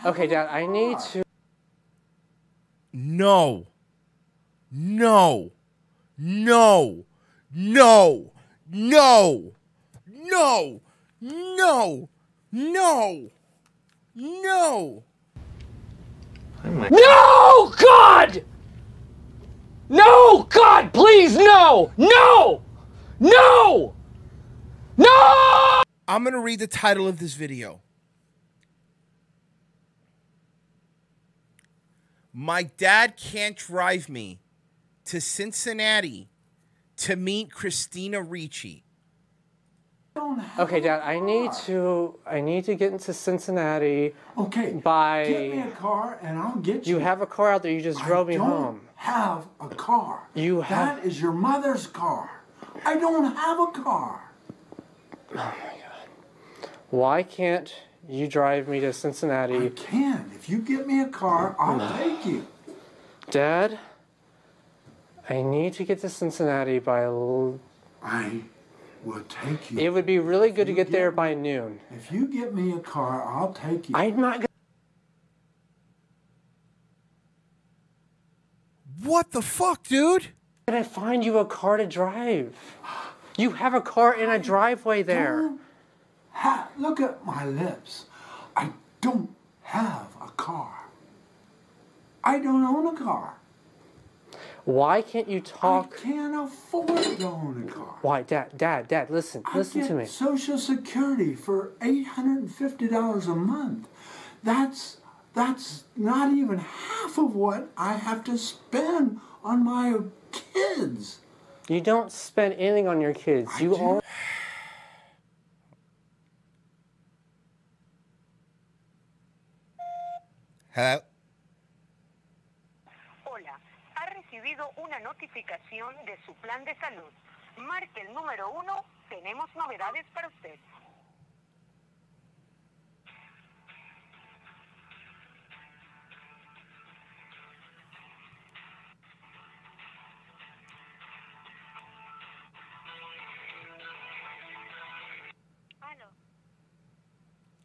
Okay, Dad, I need to... No. No. No. No. No. No. No. No. No. No, God! No, God, please, no! No! No! No! I'm going to read the title of this video. My dad can't drive me to Cincinnati to meet Christina Ricci. Okay, Dad, I need to get into Cincinnati. Okay, by... get me a car and I'll get you. You have a car out there, you just drove me home. I don't have a car. That is your mother's car. I don't have a car. Oh my God. Why can't you drive me to Cincinnati? I can. If you get me a car, I'll take you. Dad, I need to get to Cincinnati by... I will take you. It would be really good to get there by noon. If you get me a car, I'll take you. I'm not gonna... What the fuck, dude? Can I find you a car to drive? You have a car in a driveway there. Look at my lips. I don't have a car. I don't own a car. Why can't you talk? I can't afford to own a car. Why, Dad, listen to me. Social Security for $850 a month. That's not even half of what I have to spend on my kids. You don't spend anything on your kids. You own... Hello? Hola, ha recibido una notificación de su plan de salud. Marque el número 1, tenemos novedades para usted.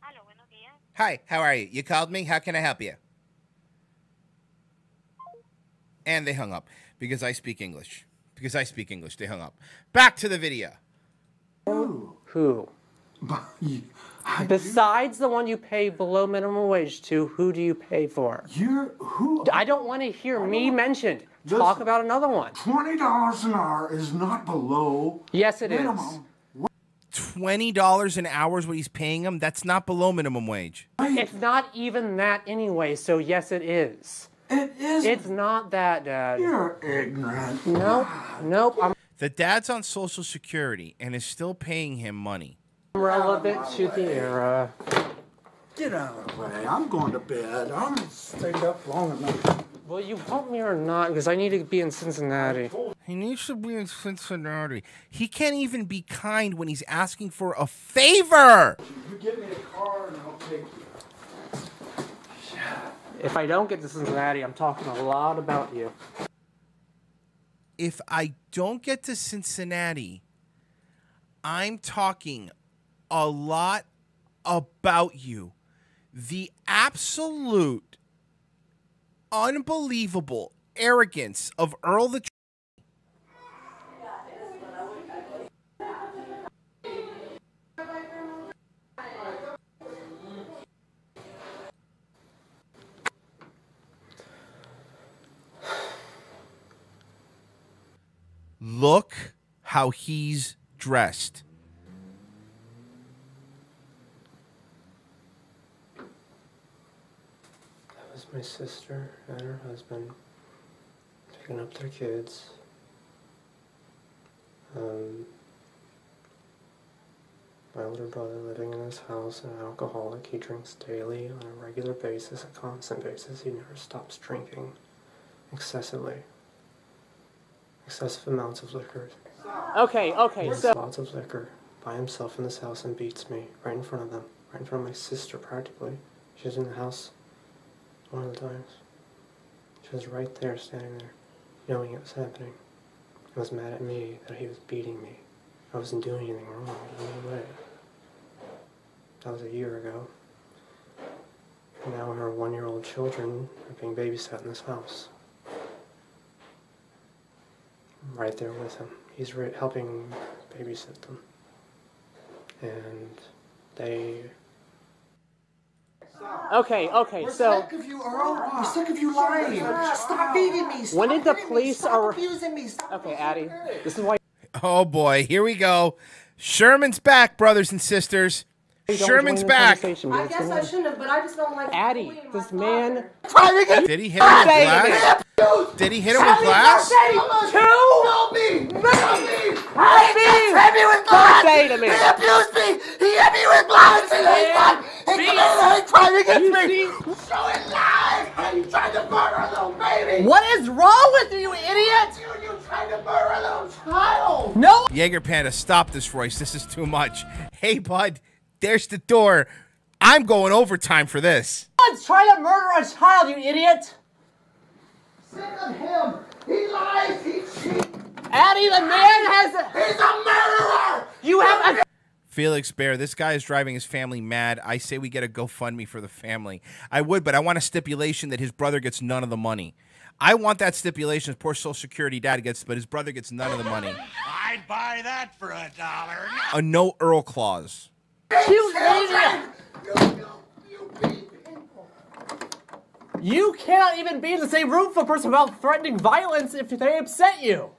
Aló, buenos días. Hi, how are you? You called me? How can I help you? And they hung up because I speak English. Because I speak English, they hung up. Back to the video. Who? Besides the one you pay below minimum wage to, who do you pay for? Who? I don't want to hear me mentioned. Talk about another one. $20 an hour is not below Yes, it minimum. $20 an hour is what he's paying him? That's not below minimum wage. It's not even that anyway, so yes, it is. It is. It's not that, Dad. You're ignorant. Nope. The dad's on Social Security and is still paying him money. I'm relevant to the era. Get out of the way. I'm going to bed. I'm stayed up long enough. Will you help me or not? Because I need to be in Cincinnati. He needs to be in Cincinnati. He can't even be kind when he's asking for a favor. You get me a car and I'll take you. If I don't get to Cincinnati, I'm talking a lot about you. If I don't get to Cincinnati, I'm talking a lot about you. The absolute, unbelievable arrogance of Earl the... Look how he's dressed. That was my sister and her husband picking up their kids. My older brother living in his house, an alcoholic. He drinks daily on a regular basis, a constant basis. He never stops drinking excessively. Excessive amounts of liquor. Okay, so... Lots of liquor by himself in this house and beats me right in front of them. Right in front of my sister, practically. She was in the house one of the times. She was right there, standing there, knowing it was happening. He was mad at me that he was beating me. I wasn't doing anything wrong in any way. That was a year ago. And now her 1-year-old children are being babysat in this house. I'm right there with him. He's helping babysit them. And they... Okay, so... We're sick of you, Earl. We're sick of you lying. Stop beating me. Stop when did the hitting police... Stop abusing me. Stop Okay, Addie, this is why... Oh, boy. Here we go. Sherman's back, brothers and sisters. Sherman's back. I guess I shouldn't have, but I just don't like... Addie, this man... Did he hit him with glass? Did he hit him with glass? Help me! Help me! Hit me with glass! Say to me! He abused me! He hit me with glass! He tried to get me! Show it live! You tried to murder a little baby! What is wrong with you, idiot? You tried to murder a little child! No! Jaeger Panda, stop this, Royce. This is too much. Hey, bud, there's the door. I'm going overtime for this. Someone's trying to murder a child, you idiot! Sick of him! He lies! He cheats! Addie, the man has... He's a murderer! You have a... Felix Bear, this guy is driving his family mad. I say we get a GoFundMe for the family. I would, but I want a stipulation that his brother gets none of the money. I want that stipulation. His poor Social Security dad gets, but his brother gets none of the money. I'd buy that for $1. A no Earl clause. You idiot! You cannot even be in the same room with a person without threatening violence if they upset you.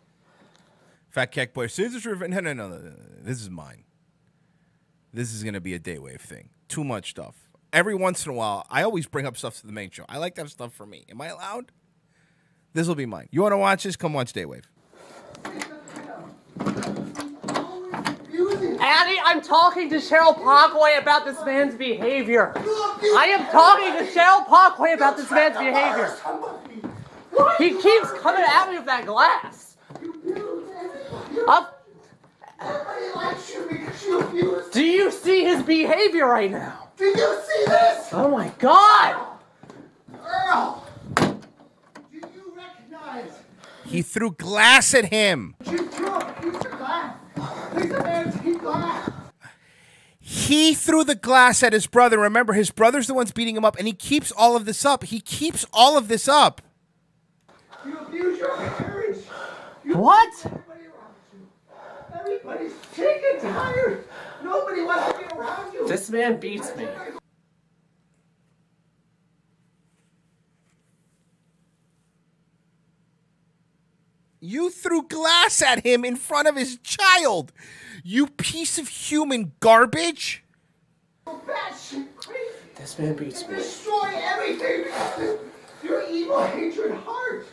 Fat Keck Boy, no. This is mine. This is going to be a Daywave thing. Too much stuff. Every once in a while, I always bring up stuff to the main show. I like to have stuff for me. Am I allowed? This will be mine. You want to watch this? Come watch Daywave. Addie, I'm talking to Cheryl Parkway about this man's behavior. I am talking to Cheryl Parkway about this man's behavior. He keeps coming at me with that glass. Do you see his behavior right now? Do you see this? Oh my God! Earl! Do you recognize? He threw glass at him. You threw a piece of glass. He's a antique glass. He threw the glass at his brother. Remember, his brother's the one's beating him up, and he keeps all of this up. He keeps all of this up. You abuse your marriage. What? Everybody around you. Everybody's sick and tired. Nobody wants to be around you. This man beats me. You threw glass at him in front of his child. You piece of human garbage. This man beats me. Destroy everything because of your evil hatred heart.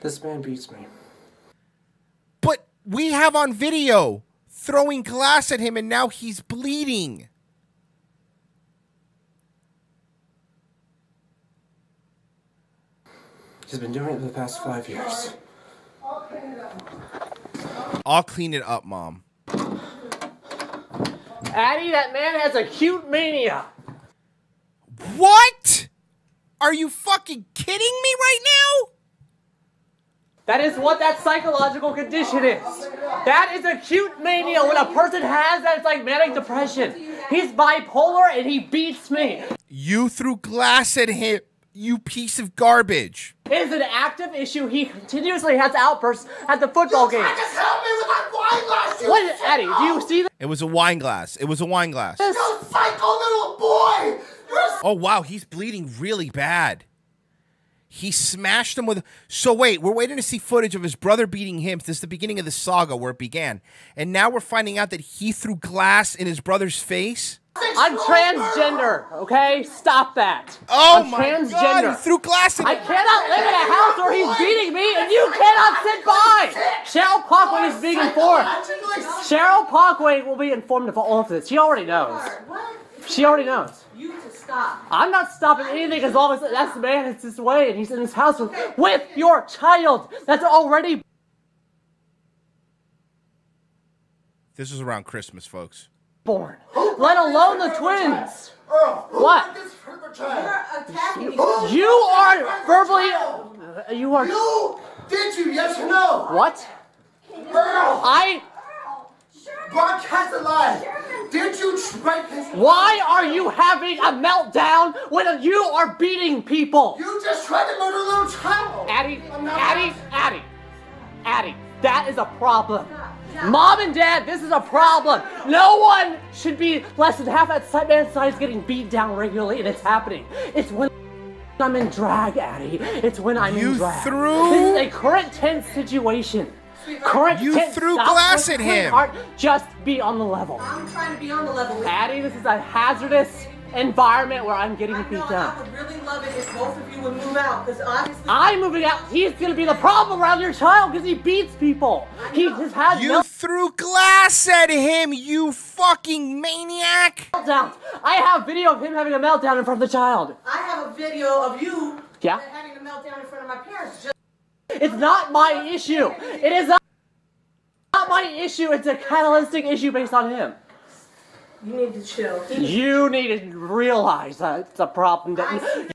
This man beats me. But we have on video throwing glass at him, and now he's bleeding. He's been doing it for the past 5 years. I'll clean it up, Mom. Addie, that man has acute mania. What? Are you fucking kidding me right now? That is what that psychological condition is. That is acute mania. When a person has that, it's like manic depression. He's bipolar and he beats me. You threw glass at him, you piece of garbage. It is an active issue. He continuously has outbursts at the football game. Just help me with that wine glass. What, Eddie? Do you see that? It was a wine glass. It was a wine glass. You psycho little boy. Oh, wow. He's bleeding really bad. He smashed him with... So wait, we're waiting to see footage of his brother beating him. This is the beginning of the saga where it began. And now we're finding out that he threw glass in his brother's face? I'm transgender, okay? Stop that. Oh I'm my transgender. God, he threw glass in I cannot live in a house where he's beating me and you cannot sit by. Cheryl Parkway is being informed. Cheryl Parkway will be informed of all of this. She already knows. She already knows. You to stop. I'm not stopping anything as long as that's the man is this way and he's in his house with your child that's already... This is around Christmas, folks. born, let alone the twins. What? You're attacking me. You are verbally... You are... You? Did you? Yes or no? What? Earl! I... Broadcast it live. Did you try this? Why are you having a meltdown when you are beating people? You just tried to murder a little child. Addie, that is a problem. Mom and Dad, this is a problem. No one should be less than half that man's size getting beat down regularly, and it's happening. It's when I'm in drag, Addie. It's when I'm in drag. This is a current tense situation. You threw glass at him. Just be on the level. I'm trying to be on the level with Addie, this is a hazardous environment where I'm getting beat down. I would really love it if both of you would move out, because obviously I'm moving out. He's gonna be the problem around your child because he beats people. He just has You threw glass at him, you fucking maniac! meltdowns. I have video of him having a meltdown in front of the child. I have a video of you Yeah? having a meltdown in front of my parents. It's not my issue. It is not my issue. It's a catalytic issue based on him. You need to chill. You need to realize that it's a problem that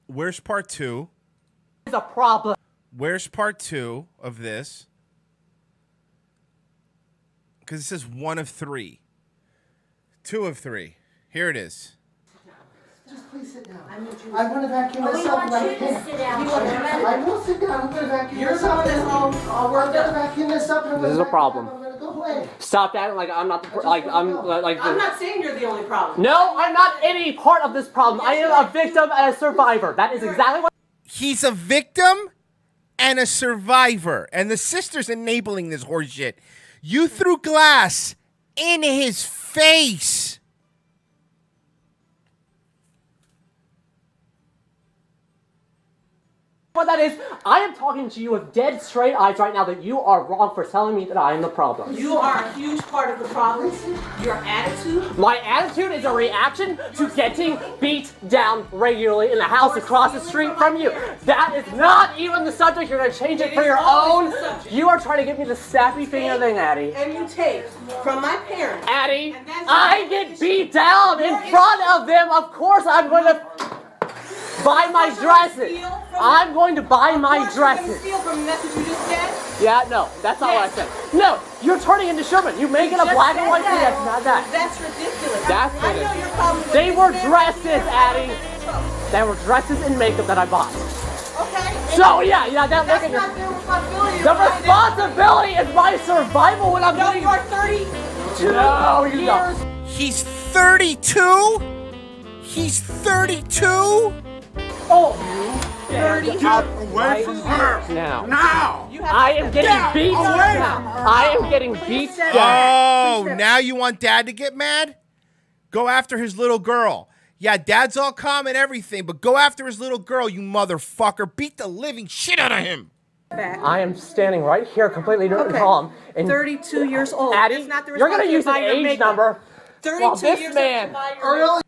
Where's part 2? it's a problem. Where's part 2 of this? Because it says 1 of 3. 2 of 3. Here it is. Just please sit down. I want to vacuum this up right here. I will sit down. I'm going to vacuum this up. I'm going to vacuum this up. This is a problem. I'm going to go away. Stop acting like I'm not the I'm not saying you're the only problem. No, I'm not any part of this problem. I am a victim and a survivor. That is exactly what. He's a victim and a survivor. And the sister's enabling this horseshit. You threw glass in his face. What that is, I am talking to you with dead straight eyes right now that you are wrong for telling me that I am the problem. You are a huge part of the problem. Your attitude. My attitude is a reaction to getting beat down regularly in the house across the street from you. That is not even the subject. You're going to change it for your own. You are trying to give me the snappy finger thing, Addie. And you take from my parents. Addie, I get beat down in front of them. Of course I'm going to buy my dresses. I'm going to buy my dresses. Steal from the message you just said? Yeah, no, that's not what I said. No, you're turning into Sherman. You make it a black and white thing. That's not that. That's ridiculous. That's I know your problem with They this were is dresses, Addie. They were dresses and makeup that I bought. Okay. So yeah, that look That's at not their responsibility. the responsibility is my survival when I'm No, getting. you are 32 No, you years. don't. He's 32? He's 32? Oh, 30. Get away from her! now. Now! I am getting beat away down. from her. I am getting beat down. Oh, now you want Dad to get mad? Go after his little girl. Yeah, Dad's all calm and everything, but go after his little girl, you motherfucker. Beat the living shit out of him. I am standing right here, completely calm. And 32 years old. Addie, That's not the you're gonna use an responsibility of your age makeup. number. 32 Well, this years man- old to buy your makeup.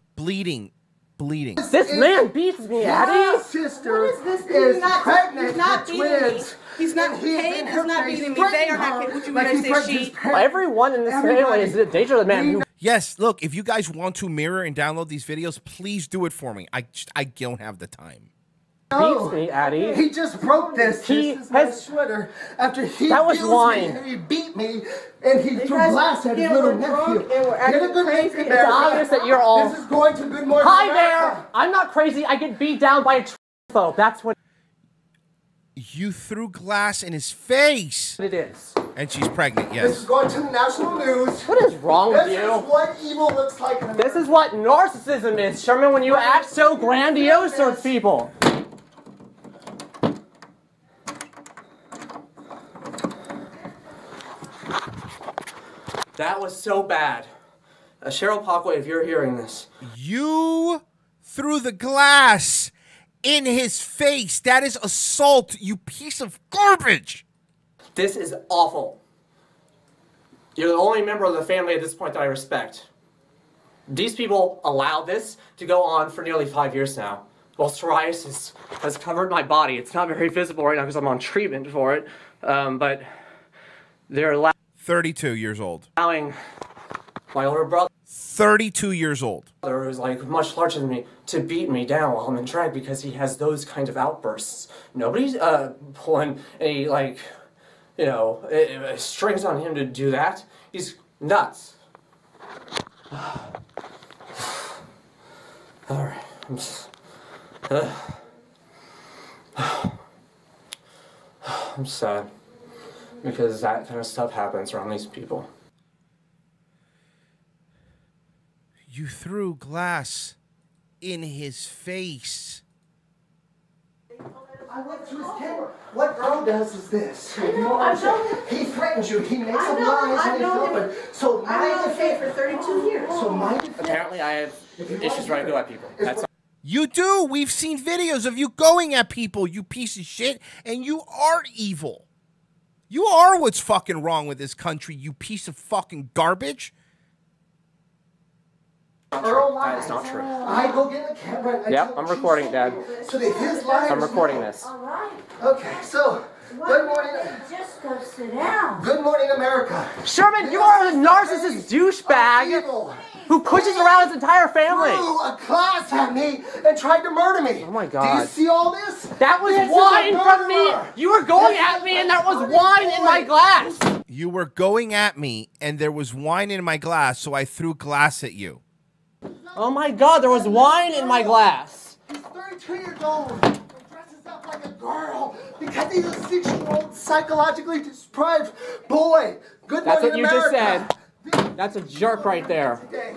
Bleeding. This man beats me, Addie. My sister What is this? is He's not- pregnant he's not with beating me. twins. He's not- And he's Kate in is her not face beating me. They are threatening not- her would you like rather he say threatened she? his parents. Everyone in this family Everybody. is a danger to the man who Yes, look, if you guys want to mirror and download these videos, please do it for me. I don't have the time. beats me, Addie. He just broke this. He This is my has- sweater after he That was abused wine. me and he beat me and he threw guys glass at his again little were drunk nephew. and were Get a acting good crazy. look at It's that. obvious that you're all- This is going to Good Morning Hi America. there! I'm not crazy. I get beat down by a phobe. That's what You threw glass in his face. it is. And she's pregnant, This is yes. going to the national news. What is wrong with This is you? what evil looks like in This is what narcissism is, Sherman, when you act so grandiose towards people. That was so bad. Cheryl Parkway, if you're hearing this. You threw the glass in his face. That is assault, you piece of garbage. This is awful. You're the only member of the family at this point that I respect. These people allowed this to go on for nearly 5 years now. Well, psoriasis has covered my body. It's not very visible right now because I'm on treatment for it. But they're allowing 32 years old. my older brother, 32 years old. who's like much larger than me, to beat me down while I'm in drag because he has those kind of outbursts. Nobody's pulling any like strings on him to do that. He's nuts. Alright, I'm sad because that kind of stuff happens around these people. You threw glass in his face. I went to his camera. What Earl does is this. I know. He threatens you. He makes up lies and he's open. So I've known Faye for 32 years. So my Apparently I have issues where I go at people. That's You do. We've seen videos of you going at people, you piece of shit, and you are evil. You are what's fucking wrong with this country, you piece of fucking garbage. Earl lies. That is not true. I go get the camera. And Yep, I'm recording it, Dad. So that his lies. I'm recording this. All right. Okay, so good morning. Just go sit down. Good morning, America. Sherman, you are a narcissist douchebag who pushes around his entire family. Threw a glass at me and tried to murder me. Oh my Do God. you see all this? That was This is wine a from me. murderer. You were going at me and there was wine in my glass. You were going at me, and there was wine in my glass, so I threw glass at you. Oh my God, there was wine in my glass. He's 32 years old. He dresses up like a girl because he's a 6-year-old psychologically deprived boy. Good That's morning, what you just America. said. That's a jerk right there. Today,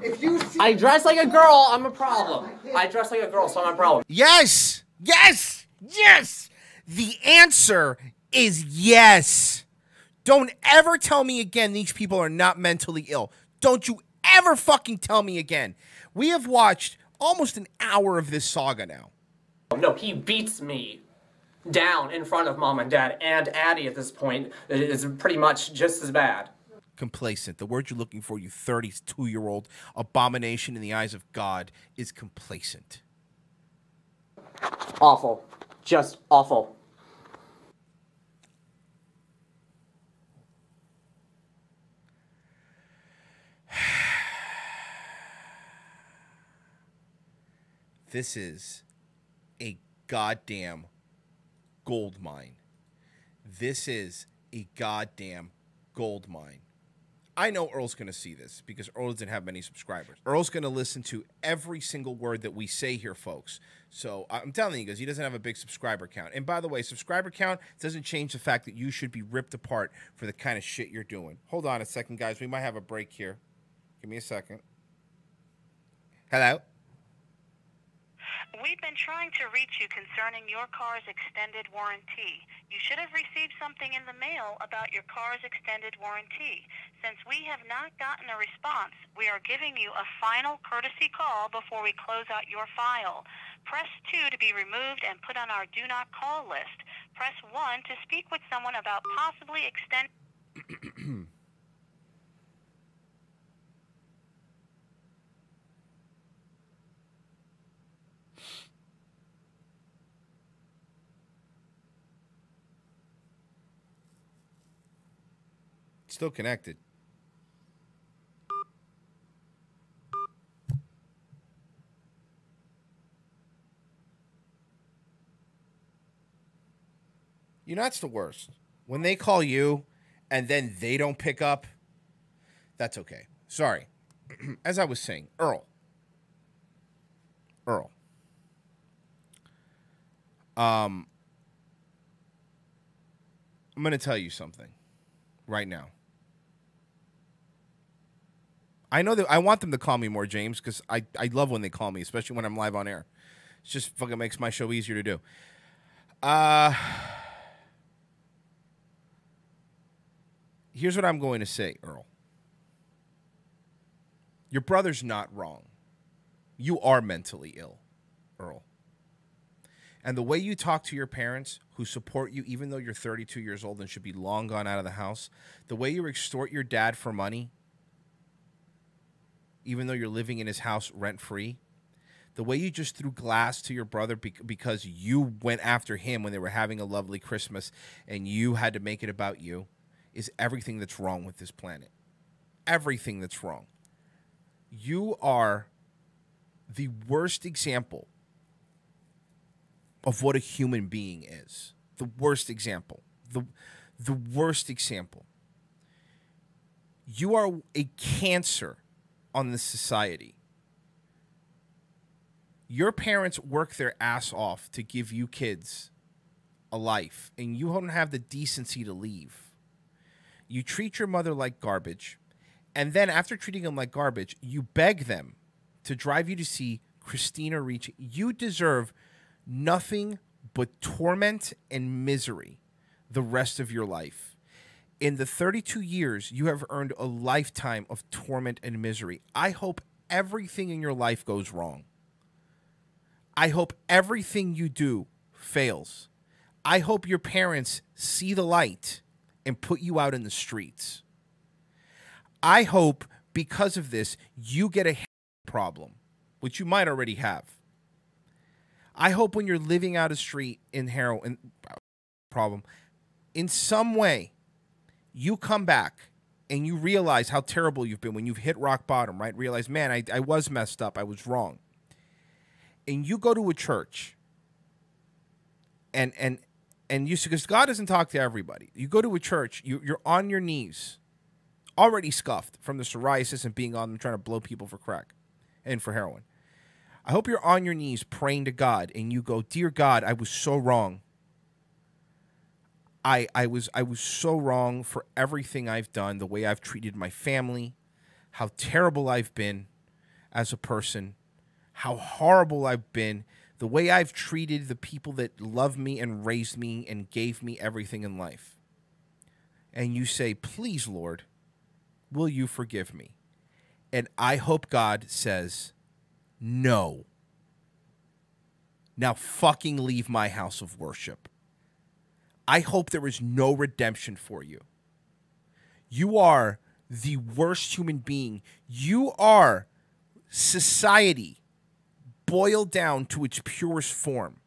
if you see I dress like a girl, I'm a problem. I dress like a girl, so I'm a problem. Yes! Yes! Yes! The answer is yes. Don't ever tell me again these people are not mentally ill. Don't you ever fucking tell me again. We have watched almost an hour of this saga now. No, he beats me down in front of Mom and Dad and Addie at this point. It is pretty much just as bad. Complacent. The word you're looking for, you 32-year-old abomination in the eyes of God, is complacent. Awful. Just awful. This is a goddamn gold mine. This is a goddamn gold mine. I know Earl's going to see this because Earl doesn't have many subscribers. Earl's going to listen to every single word that we say here, folks. So I'm telling you guys, he doesn't have a big subscriber count. And by the way, subscriber count doesn't change the fact that you should be ripped apart for the kind of shit you're doing. Hold on a second, guys. We might have a break here. Give me a second. Hello? We've been trying to reach you concerning your car's extended warranty. You should have received something in the mail about your car's extended warranty. Since we have not gotten a response, we are giving you a final courtesy call before we close out your file. Press 2 to be removed and put on our do not call list. Press 1 to speak with someone about possibly extending... Still connected. You know, that's the worst. When they call you and then they don't pick up, that's okay. Sorry. As I was saying, Earl. I'm going to tell you something right now. I know that I want them to call me more, James, because I love when they call me, especially when I'm live on air. It just fucking makes my show easier to do. Here's what I'm going to say, Earl. Your brother's not wrong. You are mentally ill, Earl. And the way you talk to your parents who support you, even though you're 32 years old and should be long gone out of the house, the way you extort your dad for money, even though you're living in his house rent-free, the way you just threw glass to your brother because you went after him when they were having a lovely Christmas and you had to make it about you, is everything that's wrong with this planet. Everything that's wrong. You are the worst example of what a human being is. The worst example. the worst example. You are a cancer on this society. Your parents work their ass off to give you kids a life, and you don't have the decency to leave. You treat your mother like garbage, and then after treating them like garbage, you beg them to drive you to see Christina Ricci. You deserve nothing but torment and misery the rest of your life. In the 32 years, you have earned a lifetime of torment and misery. I hope everything in your life goes wrong. I hope everything you do fails. I hope your parents see the light and put you out in the streets. I hope because of this, you get a problem, which you might already have. I hope when you're living out a street in heroin problem, in some way, you come back and you realize how terrible you've been when you've hit rock bottom, right? Realize, man, I was messed up. I was wrong. And you go to a church and you see, because God doesn't talk to everybody. You go to a church, you're on your knees, already scuffed from the psoriasis and being on them trying to blow people for crack and for heroin. I hope you're on your knees praying to God and you go, dear God, I was so wrong. I was so wrong for everything I've done, the way I've treated my family, how terrible I've been as a person, how horrible I've been, the way I've treated the people that loved me and raised me and gave me everything in life. And you say, please, Lord, will you forgive me? And I hope God says, no. Now fucking leave my house of worship. I hope there is no redemption for you. You are the worst human being. You are society boiled down to its purest form.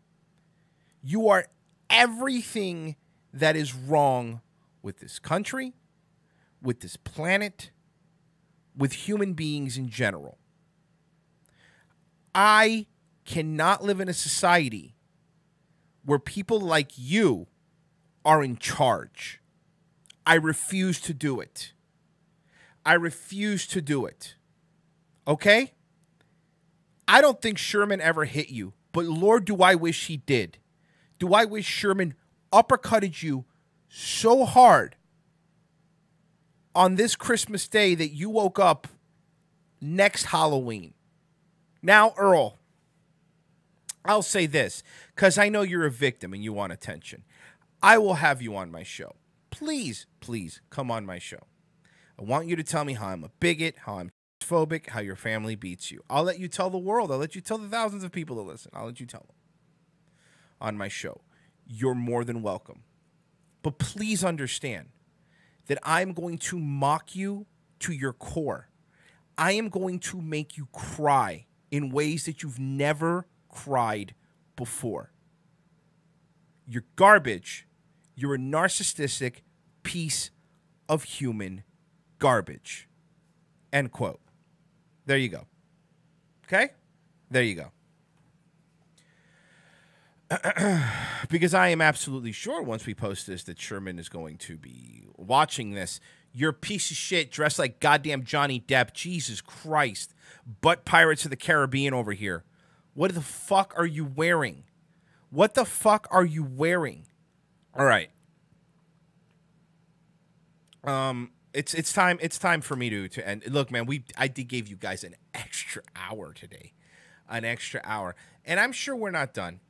You are everything that is wrong with this country, with this planet, with human beings in general. I cannot live in a society where people like you are in charge. I refuse to do it. I refuse to do it. Okay? I don't think Sherman ever hit you, but Lord, do I wish he did. Do I wish Sherman uppercutted you so hard on this Christmas Day that you woke up next Halloween. Now, Earl, I'll say this, because I know you're a victim and you want attention. I will have you on my show. Please, please come on my show. I want you to tell me how I'm a bigot, how I'm phobic, how your family beats you. I'll let you tell the world. I'll let you tell the thousands of people that listen. I'll let you tell them on my show. You're more than welcome. But please understand that I'm going to mock you to your core. I am going to make you cry in ways that you've never cried before. You're garbage. You're a narcissistic piece of human garbage. End quote. There you go. Okay? There you go. Because I am absolutely sure once we post this that Sherman is going to be watching this. You're a piece of shit dressed like goddamn Johnny Depp. Jesus Christ. Butt Pirates of the Caribbean over here. What the fuck are you wearing? What the fuck are you wearing? All right. It's time for me to end. Look, man, I gave you guys an extra hour today. An extra hour. And I'm sure we're not done.